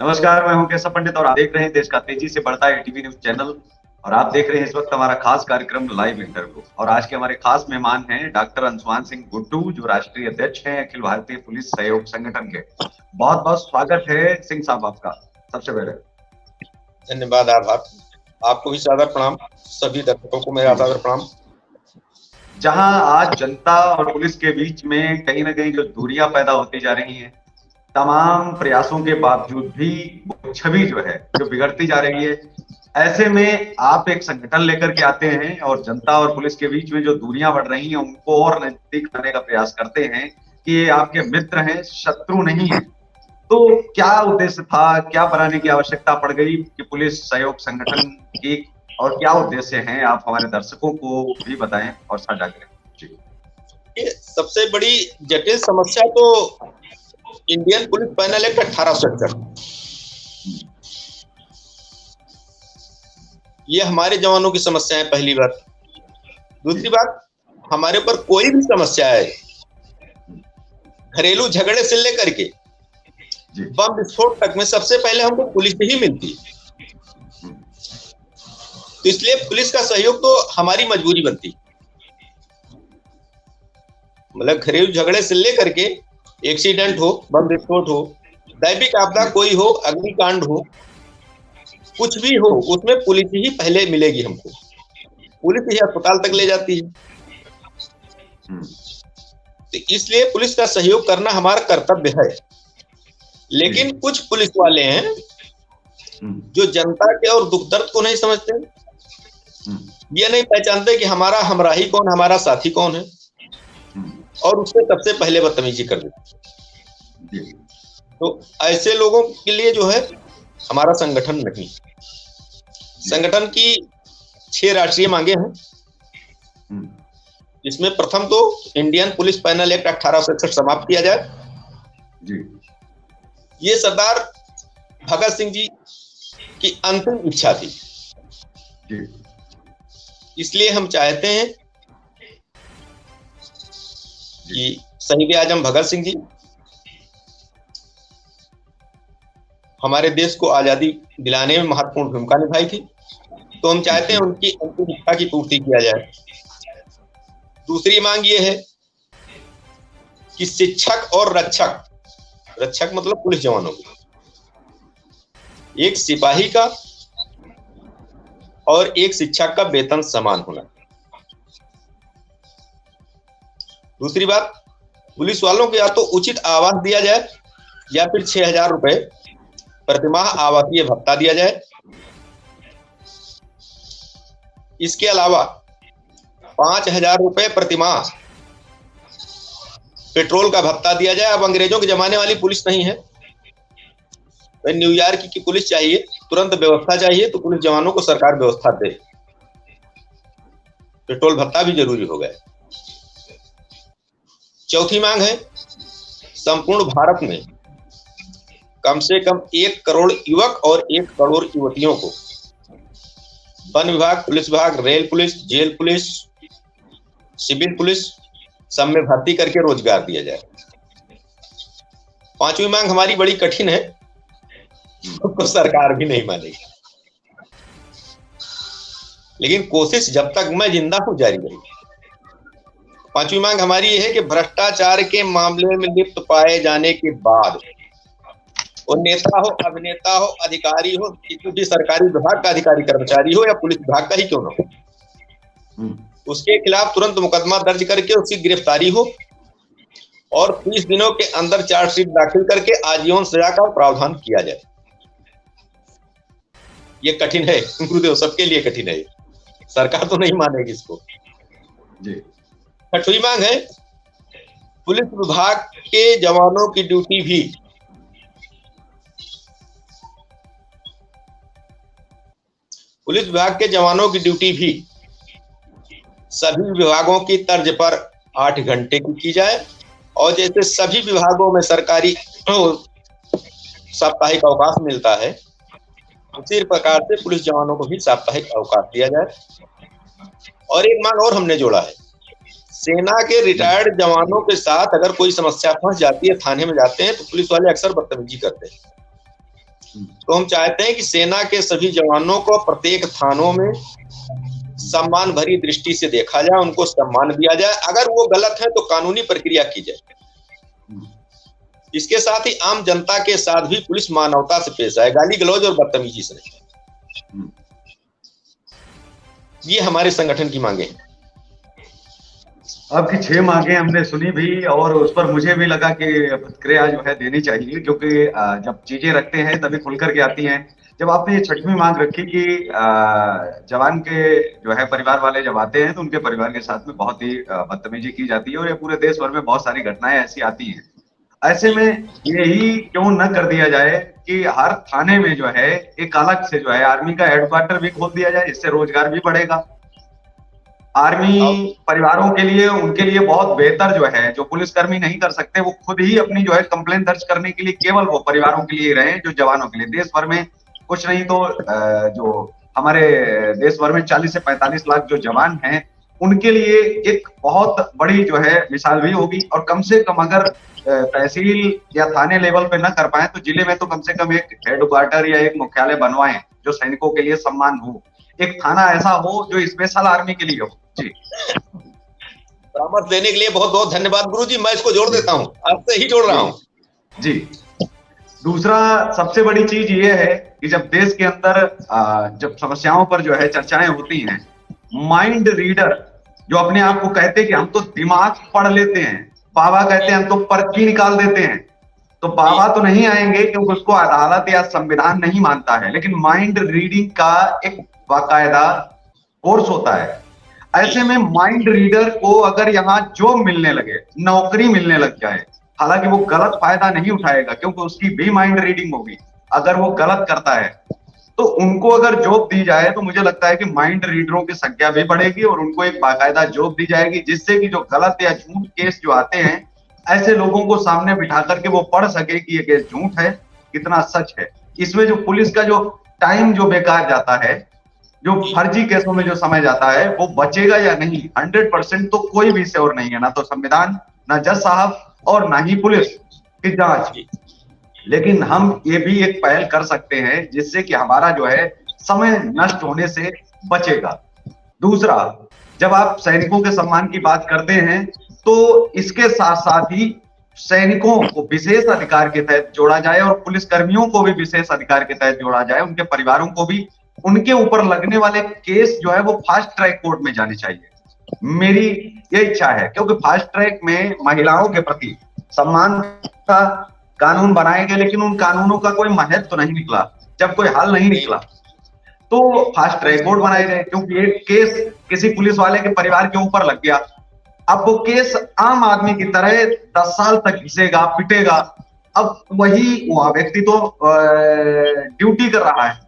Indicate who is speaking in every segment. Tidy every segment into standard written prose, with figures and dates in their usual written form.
Speaker 1: नमस्कार, मैं हूं केशव पंडित और आप देख रहे हैं देश का तेजी से बढ़ता एटीवी न्यूज चैनल। और आप देख रहे हैं इस वक्त हमारा खास कार्यक्रम लाइव इंटरव्यू। और आज के हमारे खास मेहमान हैं डॉक्टर अंशुमान सिंह गुड्डू, जो राष्ट्रीय अध्यक्ष हैं अखिल भारतीय पुलिस सहयोग संगठन के। बहुत बहुत स्वागत है सिंह साहब आपका। सबसे पहले
Speaker 2: धन्यवाद। आभार। आपको भी सादर प्रणाम। सभी दर्शकों को मेरा सादर प्रणाम।
Speaker 1: जहां आज जनता और पुलिस के बीच में कहीं ना कहीं जो दूरियां पैदा होती जा रही हैं, तमाम प्रयासों के बावजूद भी वो छवि जो है जो बिगड़ती जा रही है, ऐसे में आप एक संगठन लेकर के आते हैं और जनता और पुलिस के बीच में जो दूरियां बढ़ रही हैं उनको और नजदीक लाने का प्रयास करते हैं कि ये आपके मित्र हैं, शत्रु नहीं है। तो क्या उद्देश्य था, क्या बनाने की आवश्यकता पड़ गई कि पुलिस सहयोग संगठन की, और क्या उद्देश्य हैं आप हमारे दर्शकों को भी बताएं और साझा करें। जी,
Speaker 2: ये सबसे बड़ी जटिल समस्या तो इंडियन पुलिस पैनल एक्ट 1867, ये हमारे जवानों की समस्या है, पहली बात। दूसरी बात, हमारे ऊपर कोई भी समस्या है, घरेलू झगड़े से लेकर के बम विस्फोट तक में सबसे पहले हमको पुलिस ही मिलती है। तो इसलिए पुलिस का सहयोग तो हमारी मजबूरी बनती। मतलब घरेलू झगड़े से लेकर के एक्सीडेंट हो, बम विस्फोट हो, दैविक आपदा कोई हो, अग्निकांड हो, कुछ भी हो, उसमें पुलिस ही पहले मिलेगी हमको। पुलिस ही अस्पताल तक ले जाती है। तो इसलिए पुलिस का सहयोग करना हमारा कर्तव्य है। लेकिन कुछ पुलिस वाले हैं जो जनता के और दुख दर्द को नहीं समझते, ये नहीं पहचानते कि हमारा हमराही कौन, हमारा साथी कौन है, और उससे सबसे पहले बदतमीजी कर देते। तो ऐसे लोगों के लिए जो है हमारा संगठन नहीं। संगठन की 6 राष्ट्रीय मांगे हैं, जिसमें प्रथम तो इंडियन पुलिस पैनल एक्ट 1867 समाप्त किया जाए। ये सरदार भगत सिंह जी की अंतिम इच्छा थी। इसलिए हम चाहते हैं कि शहीद आजम भगत सिंह जी हमारे देश को आजादी दिलाने में महत्वपूर्ण भूमिका निभाई थी, तो हम चाहते हैं उनकी अंतिम इच्छा की पूर्ति किया जाए। दूसरी मांग ये है कि शिक्षक और रक्षक, रक्षक मतलब पुलिस जवानों को, एक सिपाही का और एक शिक्षक का वेतन समान होना। दूसरी बात, पुलिस वालों को या तो उचित आवास दिया जाए या फिर 6,000 रुपए प्रतिमाह आवासीय भत्ता दिया जाए। इसके अलावा 5,000 रुपए प्रतिमाह पेट्रोल का भत्ता दिया जाए। अब अंग्रेजों के जमाने वाली पुलिस नहीं है, न्यूयॉर्क की पुलिस चाहिए, तुरंत व्यवस्था चाहिए, तो पुलिस जवानों को सरकार व्यवस्था दे। पेट्रोल भत्ता भी जरूरी हो गया। चौथी मांग है, संपूर्ण भारत में कम से कम 1 करोड़ युवक और 1 करोड़ युवतियों को वन विभाग, पुलिस विभाग, rail police, jail police, civil police सब में भर्ती करके रोजगार दिया जाए। पांचवी मांग हमारी बड़ी कठिन है, उसको सरकार भी नहीं मानेगी, लेकिन कोशिश जब तक मैं जिंदा हूं जारी रहेगी। पांचवी मांग हमारी यह है कि भ्रष्टाचार के मामले में लिप्त पाए जाने के बाद वो नेता हो, अभिनेता हो, अधिकारी हो, किसी भी सरकारी विभाग का अधिकारी कर्मचारी हो या पुलिस विभाग का ही क्यों ना हो, उसके खिलाफ तुरंत मुकदमा दर्ज करके उसकी गिरफ्तारी हो और 30 दिनों के अंदर चार्जशीट दाखिल करके आजीवन सजा का प्रावधान किया जाए। ये कठिन है गुरुदेव, सबके लिए कठिन है, सरकार तो नहीं मानेगी इसको। छठवीं मांग है, पुलिस विभाग के जवानों की ड्यूटी भी सभी विभागों की तर्ज पर 8 घंटे की की जाए, और जैसे सभी विभागों में सरकारी साप्ताहिक अवकाश मिलता है, उसी प्रकार से पुलिस जवानों को भी साप्ताहिक अवकाश दिया जाए। और एक मांग और हमने जोड़ा है, सेना के रिटायर्ड जवानों के साथ अगर कोई समस्या फंस जाती है, थाने में जाते हैं, तो पुलिस वाले अक्सर बदतमीजी करते हैं। तो हम चाहते हैं कि सेना के सभी जवानों को प्रत्येक थानों में सम्मान भरी दृष्टि से देखा जाए, उनको सम्मान दिया जाए, अगर वो गलत है तो कानूनी प्रक्रिया की जाए। इसके साथ ही आम जनता के साथ भी पुलिस मानवता से पेश आए, गाली गलौज और बदतमीजी से नहीं। ये हमारे संगठन की मांगे हैं।
Speaker 1: आपकी 6 मांगे हमने सुनी भी, और उस पर मुझे भी लगा कि प्रतिक्रिया जो है देनी चाहिए, क्योंकि जब चीजें रखते हैं तभी खुल करके आती हैं। जब आपने ये 6वीं मांग रखी कि जवान के जो है परिवार वाले जब आते हैं तो उनके परिवार के साथ में बहुत ही बदतमीजी की जाती है, और ये पूरे देश भर में बहुत सारी घटनाएं ऐसी आती हैं। ऐसे में यही क्यों न कर दिया जाए कि हर थाने में जो है एक अलग से जो है आर्मी का हेडक्वार्टर भी खोल दिया जाए, इससे रोजगार भी बढ़ेगा। आर्मी परिवारों के लिए, उनके लिए बहुत बेहतर जो है, जो पुलिसकर्मी नहीं कर सकते, वो खुद ही अपनी जो है कंप्लेंट दर्ज करने के लिए केवल वो परिवारों के लिए रहे, जो जवानों के लिए। देश भर में कुछ नहीं तो जो हमारे देश भर में 40 से 45 लाख जो जवान हैं, उनके लिए एक बहुत बड़ी जो है मिसाल भी होगी। और कम से कम अगर तहसील या थाने लेवल पे न कर पाए तो जिले में तो कम से कम एक हेडक्वार्टर या एक मुख्यालय बनवाएं जो सैनिकों के लिए सम्मान हो, एक थाना ऐसा हो जो स्पेशल आर्मी के लिए हो। जी,
Speaker 2: परामर्श देने के लिए बहुत बहुत धन्यवाद गुरुजी। मैं इसको जोड़ देता हूँ, आपसे ही जोड़ रहा हूँ।
Speaker 1: जी, दूसरा सबसे बड़ी चीज ये है कि जब देश के अंदर जब समस्याओं पर जो है चर्चाएं होती हैं, माइंड रीडर जो अपने आप को कहते हैं कि हम तो दिमाग पढ़ लेते हैं, बाबा कहते हैं हम तो पर्ची निकाल देते हैं, तो बाबा तो नहीं आएंगे क्योंकि उसको अदालत या संविधान नहीं मानता है, लेकिन माइंड रीडिंग का एक बाकायदा कोर्स होता है। ऐसे में माइंड रीडर को अगर यहाँ जॉब मिलने लगे, नौकरी मिलने लग जाए, हालांकि वो गलत फायदा नहीं उठाएगा क्योंकि उसकी भी माइंड रीडिंग होगी, अगर वो गलत करता है तो उनको अगर जॉब दी जाए तो मुझे लगता है कि माइंड रीडरों की संख्या भी बढ़ेगी और उनको एक बाकायदा जॉब दी जाएगी, जिससे कि जो गलत या झूठ केस जो आते हैं, ऐसे लोगों को सामने बिठा करके वो पढ़ सके कि ये केस झूठ है, कितना सच है। इसमें जो पुलिस का जो टाइम जो बेकार जाता है, जो फर्जी केसों में जो समय जाता है, वो बचेगा या नहीं 100% तो कोई भी श्योर नहीं है, ना तो संविधान, ना जज साहब और ना ही पुलिस की जांच। लेकिन हम ये भी एक पहल कर सकते हैं जिससे कि हमारा जो है समय नष्ट होने से बचेगा। दूसरा, जब आप सैनिकों के सम्मान की बात करते हैं तो इसके साथ साथ ही सैनिकों को विशेष अधिकार के तहत जोड़ा जाए और पुलिस कर्मियों को भी विशेष अधिकार के तहत जोड़ा जाए, उनके परिवारों को भी। उनके ऊपर लगने वाले केस जो है वो फास्ट ट्रैक कोर्ट में जाने चाहिए, मेरी ये इच्छा है, क्योंकि फास्ट ट्रैक में महिलाओं के प्रति सम्मान का कानून बनाए गए, लेकिन उन कानूनों का कोई महत्व तो नहीं निकला। जब कोई हल नहीं निकला तो फास्ट ट्रैक कोर्ट बनाए गए, क्योंकि एक केस किसी पुलिस वाले के परिवार के ऊपर लग गया, अब वो केस आम आदमी की तरह 10 साल तक घिसेगा, पिटेगा। अब वही वह व्यक्ति तो ड्यूटी कर रहा है,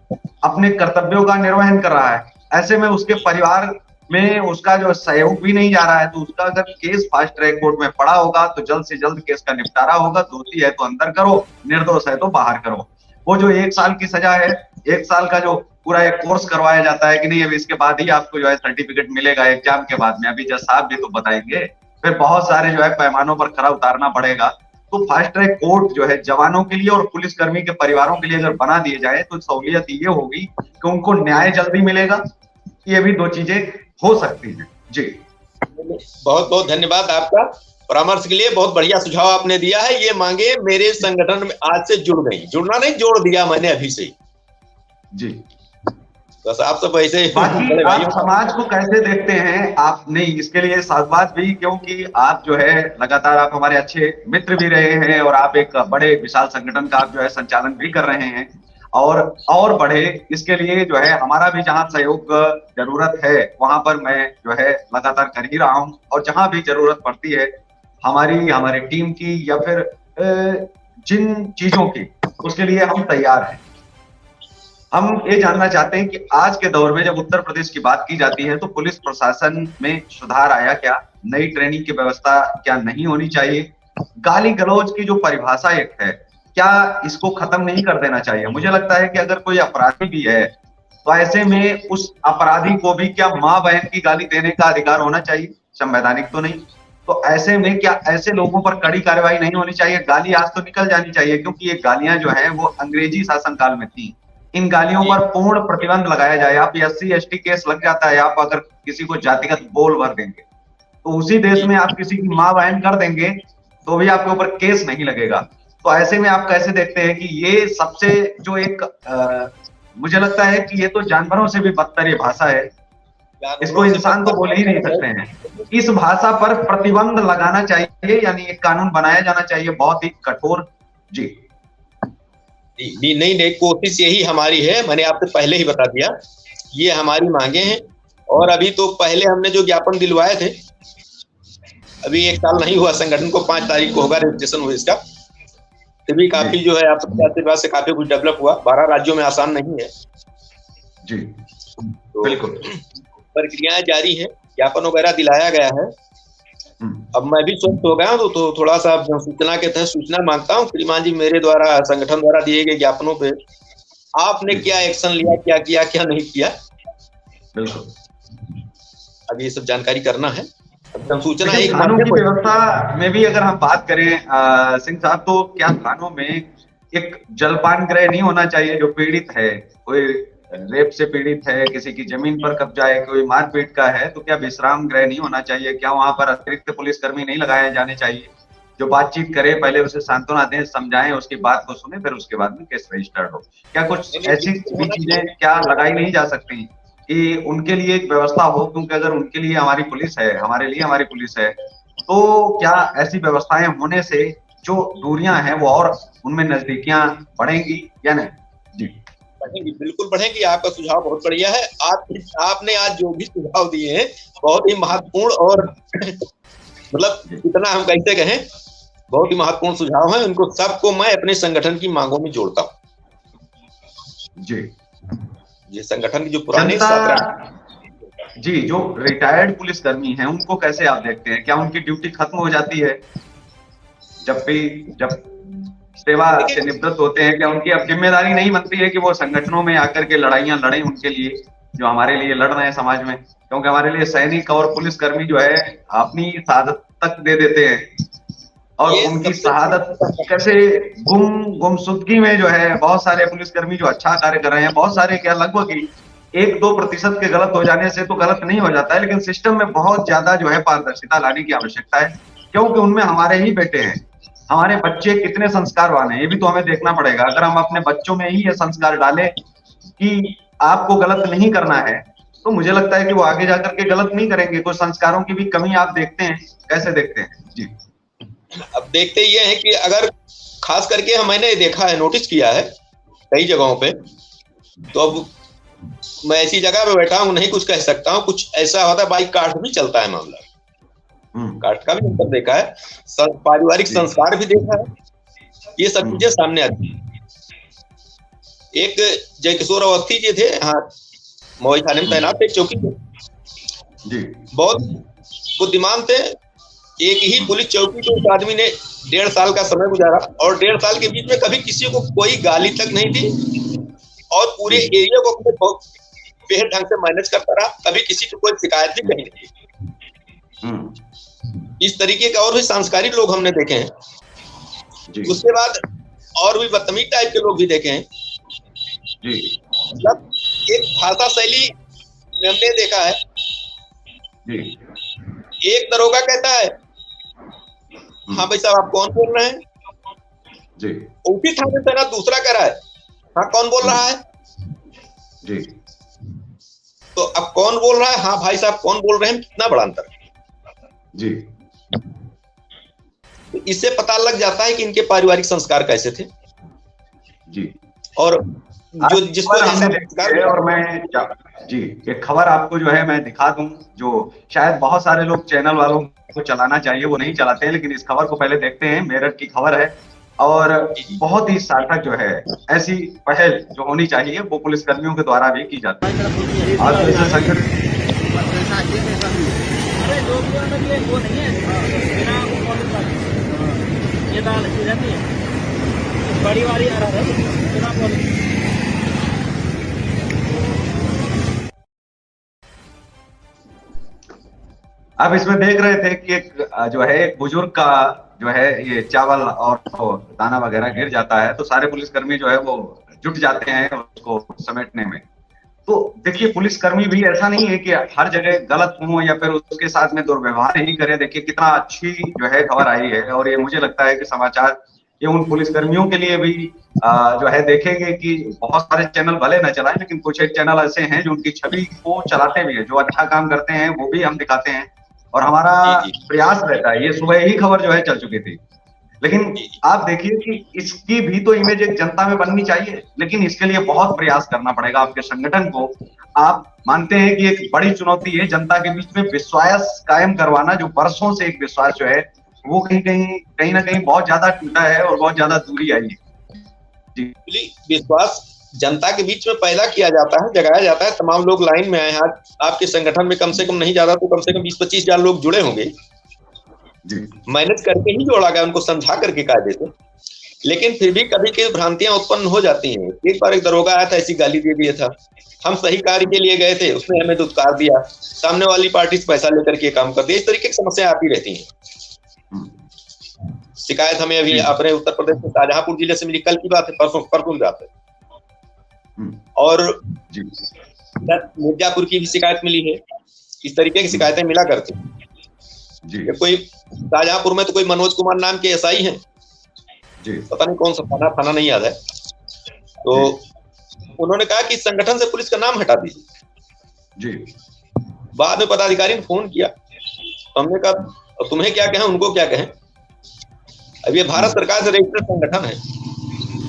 Speaker 1: अपने कर्तव्यों का निर्वहन कर रहा है, ऐसे में उसके परिवार में उसका जो सहयोग भी नहीं जा रहा है, तो उसका अगर केस फास्ट ट्रैक कोर्ट में पड़ा होगा तो जल्द से जल्द केस का निपटारा होगा। दोषी है तो अंदर करो, निर्दोष है तो बाहर करो। वो जो 1 साल की सजा है, 1 साल का जो पूरा एक कोर्स करवाया जाता है कि नहीं, अभी इसके बाद ही आपको जो है सर्टिफिकेट मिलेगा एग्जाम के बाद में, अभी जज साहब भी तो बताएंगे, फिर बहुत सारे जो है पैमानों पर खरा उतारना पड़ेगा। तो फास्ट ट्रैक कोर्ट जो है जवानों के लिए और पुलिसकर्मी के परिवारों के लिए अगर बना दिए जाए तो सहूलियत ये होगी कि उनको न्याय जल्दी मिलेगा। ये भी 2 चीजें हो सकती हैं। जी,
Speaker 2: बहुत बहुत धन्यवाद आपका परामर्श के लिए, बहुत बढ़िया सुझाव आपने दिया है। ये मांगे मेरे संगठन में आज से जुड़ गई, जुड़ना नहीं, जोड़ दिया मैंने अभी से।
Speaker 1: जी,
Speaker 2: बस आप सब ऐसे
Speaker 1: बाकी आप समाज को कैसे देखते हैं आप? नहीं, इसके लिए साधुवाद भी, क्योंकि आप जो है लगातार आप हमारे अच्छे मित्र भी रहे हैं और आप एक बड़े विशाल संगठन का आप जो है संचालन भी कर रहे हैं, और बढ़े इसके लिए जो है हमारा भी जहां सहयोग जरूरत है वहां पर मैं जो है लगातार कर ही रहा हूं, और जहां भी जरूरत पड़ती है हमारी टीम की या फिर जिन चीजों की, उसके लिए हम तैयार हैं। हम ये जानना चाहते हैं कि आज के दौर में जब उत्तर प्रदेश की बात की जाती है तो पुलिस प्रशासन में सुधार आया क्या? नई ट्रेनिंग की व्यवस्था क्या नहीं होनी चाहिए? गाली गलौज की जो परिभाषा एक है, क्या इसको खत्म नहीं कर देना चाहिए? मुझे लगता है कि अगर कोई अपराधी भी है तो ऐसे में उस अपराधी को भी क्या माँ बहन की गाली देने का अधिकार होना चाहिए? संवैधानिक तो नहीं। तो ऐसे में क्या ऐसे लोगों पर कड़ी कार्रवाई नहीं होनी चाहिए? गाली आज तो निकल जानी चाहिए, क्योंकि ये गालियां जो है वो अंग्रेजी शासनकाल में थी। इन गालियों पर पूर्ण प्रतिबंध लगाया जाए। आप SC ST केस लग जाता है, आप अगर किसी को जातिगत बोल भर देंगे, तो उसी देश में आप किसी की मां बहन कर देंगे तो भी आपके ऊपर केस नहीं लगेगा। तो ऐसे में आप कैसे देखते हैं कि ये सबसे जो एक मुझे लगता है कि ये तो जानवरों से भी बदतर ये भाषा है, इसको इंसान तो बोल ही नहीं सकते हैं। इस भाषा पर प्रतिबंध लगाना चाहिए, यानी एक कानून बनाया जाना चाहिए बहुत ही कठोर। जी
Speaker 2: नहीं नहीं नहीं, कोशिश यही हमारी है, मैंने आपसे पहले ही बता दिया, ये हमारी मांगे हैं। और अभी तो पहले हमने जो ज्ञापन दिलवाए थे, अभी 1 साल नहीं हुआ संगठन को, 5 तारीख को होगा रजिस्ट्रेशन हुआ इसका, तो भी काफी जो है आपके आशीर्वाद से काफी कुछ डेवलप हुआ। 12 राज्यों में आसान नहीं है
Speaker 1: जी,
Speaker 2: तो
Speaker 1: बिल्कुल
Speaker 2: प्रक्रियाएं जारी है, ज्ञापन वगैरह दिलाया गया है। अब मैं भी स्वस्थ हो गया हूं तो थोड़ा सा सूचना के तहत सूचना मांगता हूं। श्रीमान जी, मेरे द्वारा संगठन द्वारा दिए गए ज्ञापनों पे आपने क्या एक्शन लिया, क्या किया, क्या नहीं किया,
Speaker 1: बिल्कुल
Speaker 2: अब ये सब जानकारी करना है। सूचना एक
Speaker 1: थानों की व्यवस्था में भी अगर हम बात करें सिंह साहब, तो क्या थानों में एक जलपान गृह नहीं होना चाहिए? जो पीड़ित है, कोई रेप से पीड़ित है, किसी की जमीन पर कब्जा है, कोई मारपीट का है, तो क्या विश्राम गृह नहीं होना चाहिए? क्या वहां पर अतिरिक्त पुलिसकर्मी नहीं लगाए जाने चाहिए जो बातचीत करे, पहले उसे सांत्वना दें, समझाएं, उसकी बात को सुने, फिर उसके बाद में केस रजिस्टर्ड हो? क्या कुछ ऐसी भी चीजें क्या लगाई नहीं जा सकती कि उनके लिए एक व्यवस्था हो? क्योंकि अगर उनके लिए हमारी पुलिस है, हमारे लिए हमारी पुलिस है, तो क्या ऐसी व्यवस्थाएं होने से जो दूरियां हैं वो और उनमें नजदीकियां बढ़ेंगी या नहीं? जी
Speaker 2: बढ़ेंगी, बिल्कुल बढ़ेंगी। आपका सुझाव बहुत बढ़िया है। आपने आज जो भी सुझाव दिए हैं बहुत ही महत्वपूर्ण और मतलब इतना हम कैसे कहें, बहुत ही महत्वपूर्ण सुझाव है। उनको सबको मैं अपने संगठन की मांगों में जोड़ता हूँ।
Speaker 1: जी,
Speaker 2: ये संगठन की जो पुराने
Speaker 1: जी, जो रिटायर्ड पुलिसकर्मी हैं उनको कैसे आप देखते हैं? क्या उनकी ड्यूटी खत्म हो जाती है जब सेवा से निवृत्त होते हैं? क्या उनकी अब जिम्मेदारी नहीं बनती है कि वो संगठनों में आकर के लड़ाइयां लड़ें उनके लिए, जो हमारे लिए लड़ रहे हैं समाज में? क्योंकि हमारे लिए सैनिक और पुलिसकर्मी जो है अपनी शहादत तक दे देते हैं, और उनकी शहादत कैसे गुमशुदगी में जो है बहुत सारे पुलिसकर्मी जो अच्छा कार्य कर रहे हैं, बहुत सारे क्या लगभग 1-2% के गलत हो जाने से तो गलत नहीं हो जाता है, लेकिन सिस्टम में बहुत ज्यादा जो है पारदर्शिता लाने की आवश्यकता है, क्योंकि उनमें हमारे ही बेटे हैं। हमारे बच्चे कितने संस्कारवान हैं ये भी तो हमें देखना पड़ेगा। अगर हम अपने बच्चों में ही ये संस्कार डालें कि आपको गलत नहीं करना है, तो मुझे लगता है कि वो आगे जाकर के गलत नहीं करेंगे। कुछ संस्कारों की भी कमी आप देखते हैं, कैसे देखते हैं? जी,
Speaker 2: अब देखते ये है कि अगर खास करके मैंने देखा है, नोटिस किया है कई जगहों पे, तो अब मैं ऐसी जगह पे बैठा हूँ, नहीं कुछ कह सकता हूँ, कुछ ऐसा होता है बाइक काट भी चलता है मामला, काट का भी अंतर देखा है, पारिवारिक संस्कार भी देखा है, ये सब चीजें सामने आती है। एक जयकिशोर अवस्थी जी थे, हाँ, मौई थाने में तैनात थे, चौकी पे, बहुत बुद्धिमान थे। एक ही पुलिस चौकी पे उस आदमी ने 1.5 साल का समय गुजारा, और 1.5 साल के बीच में कभी किसी को कोई गाली तक नहीं दी, और पूरे एरिया को अपने बहुत बेहद ढंग से मैनेज करता रहा, कभी किसी को कोई शिकायत भी कहीं नहीं। इस तरीके के और भी संस्कारित लोग हमने देखे हैं। उसके बाद और भी बदतमीज टाइप के लोग भी देखे हैं। मतलब एक भाषा शैली में हमने देखा है, एक दरोगा कहता है, हाँ भाई साहब आप कौन बोल रहे हैं? उसी थाने से ना दूसरा कह रहा है, हाँ कौन बोल रहा है?
Speaker 1: जी,
Speaker 2: तो अब कौन बोल रहा है, हाँ भाई साहब कौन बोल रहे हैं, कितना बड़ा अंतर
Speaker 1: जी।
Speaker 2: तो इससे पता लग जाता है कि इनके पारिवारिक संस्कार कैसे थे।
Speaker 1: जी,
Speaker 2: और जो जिसको
Speaker 1: और मैं जी एक खबर आपको जो है मैं दिखा दूं, जो शायद बहुत सारे लोग चैनल वालों को चलाना चाहिए, वो नहीं चलाते हैं, लेकिन इस खबर को पहले देखते हैं। मेरठ की खबर है, और बहुत ही सार्थक जो है ऐसी पहल जो होनी चाहिए वो पुलिसकर्मियों के द्वारा भी की जाती है। आज जैसे संगठन
Speaker 3: बड़ी वाली आ रहा है।
Speaker 1: आप इसमें देख रहे थे कि एक जो है एक बुजुर्ग का जो है ये चावल और वो दाना वगैरह गिर जाता है तो सारे पुलिसकर्मी जो है वो जुट जाते हैं उसको समेटने में। तो देखिए पुलिसकर्मी भी ऐसा नहीं है कि हर जगह गलत हो या फिर उसके साथ में दुर्व्यवहार ही करे। देखिए कितना अच्छी जो है खबर आई है और ये मुझे लगता है कि समाचार ये उन पुलिसकर्मियों के लिए भी जो है देखेंगे कि बहुत सारे चैनल भले न चलाएं लेकिन कुछ एक चैनल ऐसे हैं जो उनकी छवि को चलाते भी हैं, जो अच्छा काम करते हैं वो भी हम दिखाते हैं और हमारा
Speaker 2: जी जी
Speaker 1: प्रयास रहता है। ये सुबह ही खबर जो है चल चुकी थी लेकिन
Speaker 2: जी जी।
Speaker 1: आप देखिए कि इसकी भी तो इमेज एक जनता में बननी चाहिए, लेकिन इसके लिए बहुत प्रयास करना पड़ेगा आपके संगठन को। आप मानते हैं कि एक बड़ी चुनौती है जनता के बीच में विश्वास कायम करवाना, जो वर्षों से एक विश्वास जो है वो कहीं ना कहीं बहुत ज्यादा टूटा है और बहुत ज्यादा दूरी आई है। जी
Speaker 2: विश्वास जनता के बीच में पैदा किया जाता है, जगाया जाता है। तमाम लोग लाइन में आए हैं। आज आपके संगठन में कम से कम नहीं ज्यादा तो कम से कम 20-25 हजार लोग जुड़े होंगे।
Speaker 1: जी
Speaker 2: मैनेज करके ही जोड़ा गया, उनको समझा करके कायदे से। लेकिन फिर भी कभी कभी भ्रांतियां उत्पन्न हो जाती हैं। एक बार एक दरोगा आया था, ऐसी गाली दे दिया था। हम सही कार्य के लिए गए थे, उसने हमें दुत्कार दिया, सामने वाली पार्टी से पैसा लेकर के काम कर दिया। इस तरीके की समस्या आती रहती है। शिकायत हमें अभी अपने उत्तर प्रदेश में शाहजहांपुर जिले से मिली, कल की बात है, परसों रात है। और मिर्जापुर की भी शिकायत मिली है। इस तरीके की शिकायतें मिला करती हैं। कोई शाहजहांपुर में तो कोई मनोज कुमार नाम के एसआई हैं, पता नहीं कौन सा थाना नहीं याद है, तो उन्होंने कहा कि संगठन से पुलिस का नाम हटा दीजिए। बाद में पदाधिकारी ने फोन किया, तो हमने कहा तुम्हें क्या कहें, उनको क्या कहें। अब ये भारत सरकार से रजिस्टर्ड संगठन है,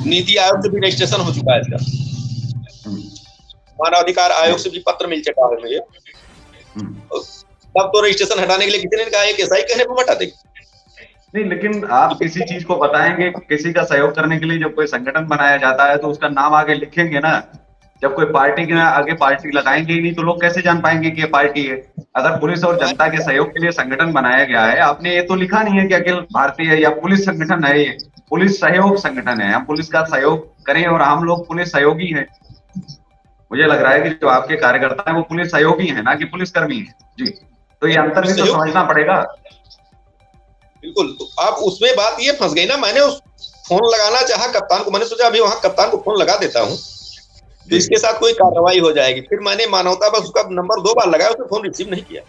Speaker 2: नीति आयोग से भी रजिस्ट्रेशन हो चुका है इसका, मानवाधिकार आयोग से भी पत्र मिल चुका है मुझे। तब तो रजिस्ट्रेशन हटाने के लिए किसी ने कहा एक एसआई कहने पर हटा देंगे
Speaker 1: नहीं, लेकिन आप किसी चीज को बताएंगे, किसी का सहयोग करने के लिए जब कोई संगठन बनाया जाता है तो उसका नाम आगे लिखेंगे ना। जब कोई पार्टी के आगे पार्टी लगाएंगे ही नहीं तो लोग कैसे जान पाएंगे कि ये पार्टी है। अगर पुलिस और जनता के सहयोग के लिए संगठन बनाया गया है, आपने ये तो लिखा नहीं है कि अखिल भारतीय या पुलिस संगठन है, ये पुलिस सहयोग संगठन है। हम पुलिस का सहयोग करें और हम लोग पुलिस सहयोगी हैं। मुझे लग रहा है कि जो आपके कार्यकर्ता है वो पुलिस सहयोगी है, ना कि पुलिसकर्मी है। जी, तो ये अंतर भी तो समझना पड़ेगा।
Speaker 2: बिल्कुल, तो आप उसमें बात ये फंस गई ना। मैंने उस फोन लगाना चाहा कप्तान को, मैंने सोचा अभी वहां कप्तान को फोन लगा देता हूँ तो इसके साथ कोई कार्रवाई हो जाएगी। फिर मैंने मानवता बस उसका नंबर 2 बार लगाया, उसने फोन रिसीव नहीं किया।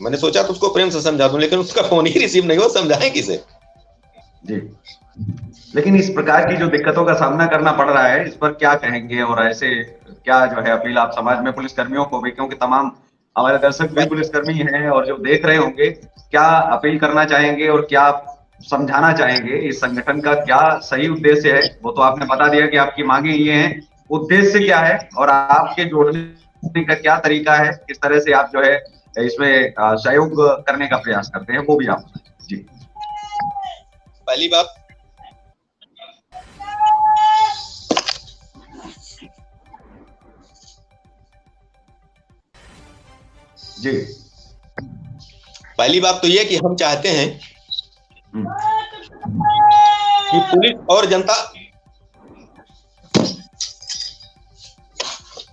Speaker 2: मैंने सोचा तो उसको प्रेम से समझा दूं, लेकिन उसका फोन ही रिसीव नहीं हुआ, समझाएं किसे।
Speaker 1: जी, लेकिन इस प्रकार की जो दिक्कतों का सामना करना पड़ रहा है, इस पर क्या कहेंगे और ऐसे क्या जो है अपील आप समाज में पुलिसकर्मियों को भी, क्योंकि तमाम हमारे दर्शक भी पुलिसकर्मी हैं और जो देख रहे होंगे, क्या अपील करना चाहेंगे और क्या समझाना चाहेंगे? इस संगठन का क्या सही उद्देश्य है? वो तो आपने बता दिया कि आपकी मांगे ये हैं, उद्देश्य क्या है और आपके जोड़ने का क्या तरीका है, किस तरह से आप जो है इसमें सहयोग करने का प्रयास करते हैं, वो भी आप जी।
Speaker 2: पहली बात,
Speaker 1: जी,
Speaker 2: पहली बात तो ये कि हम चाहते हैं कि पुलिस और जनता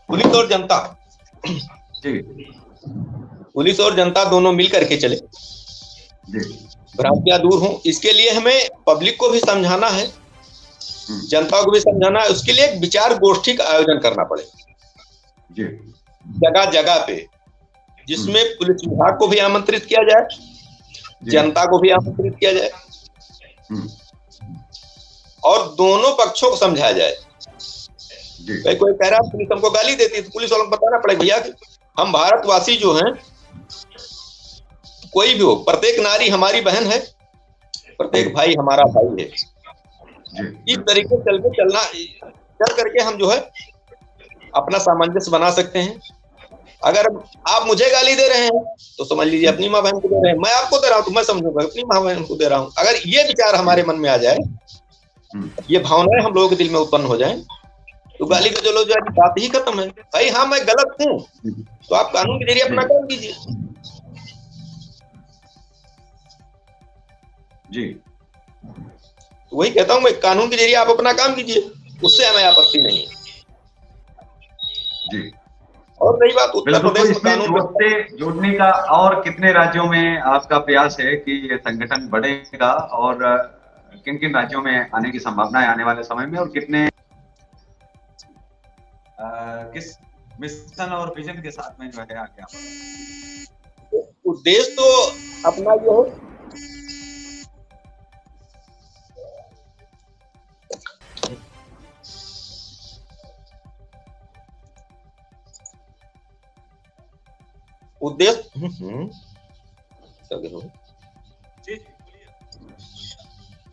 Speaker 2: पुलिस और जनता दोनों मिल करके चले, भ्रांतियां दूर हों। इसके लिए हमें पब्लिक को भी समझाना है, जनता को भी समझाना है। उसके लिए एक विचार गोष्ठी का आयोजन करना पड़ेगा जगह जगह पे, जिसमें पुलिस विभाग को भी आमंत्रित किया जाए, जनता को भी आमंत्रित किया जाए और दोनों पक्षों को समझाया जाए। कोई कह रहा है पुलिस हमको गाली देती है, तो पुलिस वालों को बताना पड़ेगा भैया कि हम भारतवासी जो हैं, कोई भी हो, प्रत्येक नारी हमारी बहन है, प्रत्येक भाई हमारा भाई है। इस तरीके से चल करके हम जो है अपना सामंजस्य बना सकते हैं। अगर आप मुझे गाली दे रहे हैं तो समझ लीजिए अपनी माँ बहन को दे रहे हैं, मैं आपको दे रहा हूं तो मैं समझूंगा अपनी माँ बहन को दे रहा हूं। अगर ये विचार हमारे मन में आ जाए, ये भावनाएं हम लोगों के दिल में उत्पन्न हो जाएं, तो गाली गलौज जो बात ही खत्म है। भाई हाँ मैं गलत हूं तो आप कानून के जरिए अपना काम कीजिए।
Speaker 1: जी,
Speaker 2: वही कहता हूं मैं, कानून के जरिए आप अपना काम कीजिए, उससे हमें आपत्ति नहीं है।
Speaker 1: जी।
Speaker 2: और रही बात उत्तर
Speaker 1: बिल्कुल, तो
Speaker 2: प्रदेश में
Speaker 1: इसमें
Speaker 2: कानून
Speaker 1: जोड़ने का और कितने राज्यों में आपका प्रयास है कि ये संगठन बढ़ेगा और किन किन राज्यों में आने की संभावना है आने वाले समय में, और कितने किस मिशन और विजन के साथ में जो है आगे आप?
Speaker 2: उद्देश्य तो अपना ये है, उद्देश्य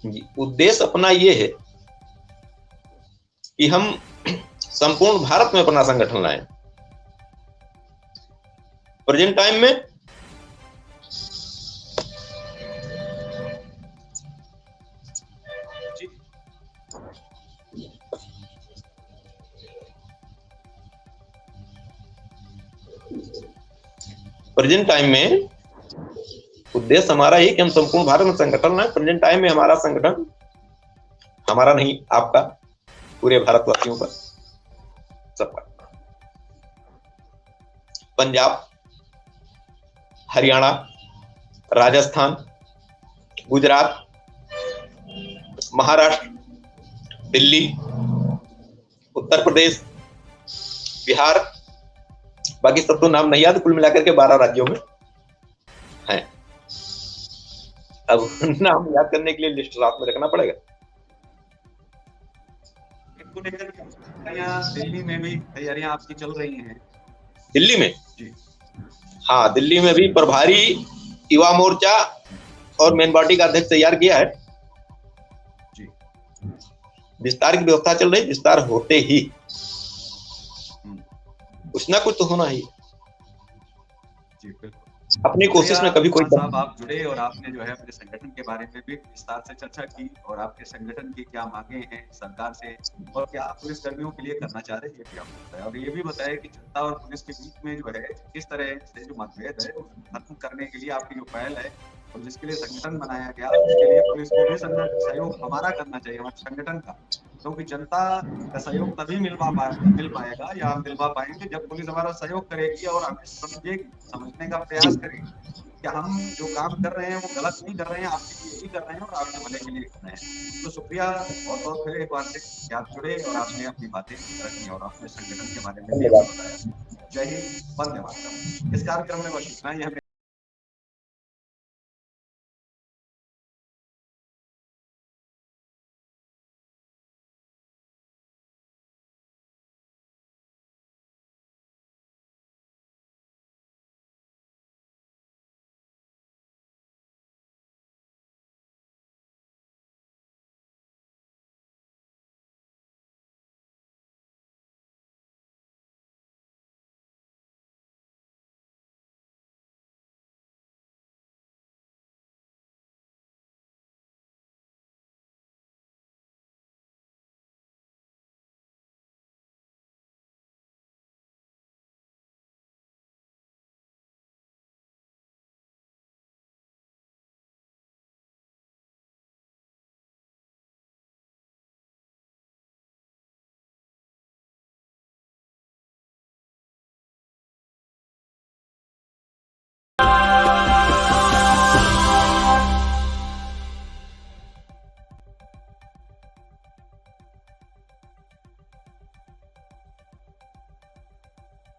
Speaker 2: जी, उद्देश्य अपना ये है कि हम संपूर्ण भारत में अपना संगठन लाएं। प्रेजेंट टाइम में उद्देश्य हमारा ही कि हम संपूर्ण भारत में संगठन लाएं। प्रेजेंट टाइम में हमारा संगठन, हमारा नहीं आपका, पूरे भारतवासियों का, सबका, पंजाब, हरियाणा, राजस्थान, गुजरात, महाराष्ट्र, दिल्ली, उत्तर प्रदेश, बिहार, बाकी सब तो नाम नहीं याद, कुल मिलाकर के 12 राज्यों में हैं। अब नाम याद करने के लिए लिस्ट रात में रखना पड़ेगा।
Speaker 1: दिल्ली में भी तैयारियां आपकी चल रही हैं?
Speaker 2: दिल्ली में
Speaker 1: जी
Speaker 2: हाँ, दिल्ली में भी प्रभारी युवा मोर्चा और मेन पार्टी का अध्यक्ष तैयार किया है
Speaker 1: जी।
Speaker 2: विस्तार की व्यवस्था चल रही, विस्तार होते ही कुछ ना कुछ तो होना ही।
Speaker 1: जी बिल्कुल,
Speaker 2: अपनी कोशिश में कभी कोई
Speaker 1: साहब आप जुड़े और आपने जो है अपने संगठन के बारे में भी विस्तार से चर्चा की, और आपके संगठन की क्या मांगे हैं सरकार से और क्या आप पुलिस कर्मियों के लिए करना चाह रहे हैं, ये भी आपको बताया। और ये भी बताया कि जनता और पुलिस के बीच में जो है किस तरह से जो मतभेद है खत्म करने के लिए आपकी जो पहल है और जिसके लिए संगठन बनाया गया, उसके लिए पुलिस को भी सहयोग हमारा करना चाहिए, हमारे संगठन का, क्योंकि जनता का सहयोग तभी मिल पाएगा या हम दिलवा पाएंगे जब पुलिस हमारा सहयोग करेगी और हमें समझेगी, समझने का प्रयास करेगी कि हम जो काम कर रहे हैं वो गलत नहीं कर रहे हैं, आपके लिए ही कर रहे हैं और आपके भले के लिए कर रहे हैं। तो शुक्रिया बहुत बहुत फिर एक बार से कि आप जुड़े और आपने अपनी बातें रखी और अपने संगठन के बारे में भी बताया। जय हिंद, वंदे मातरम। इस कार्यक्रम में बस इतना ही। हमें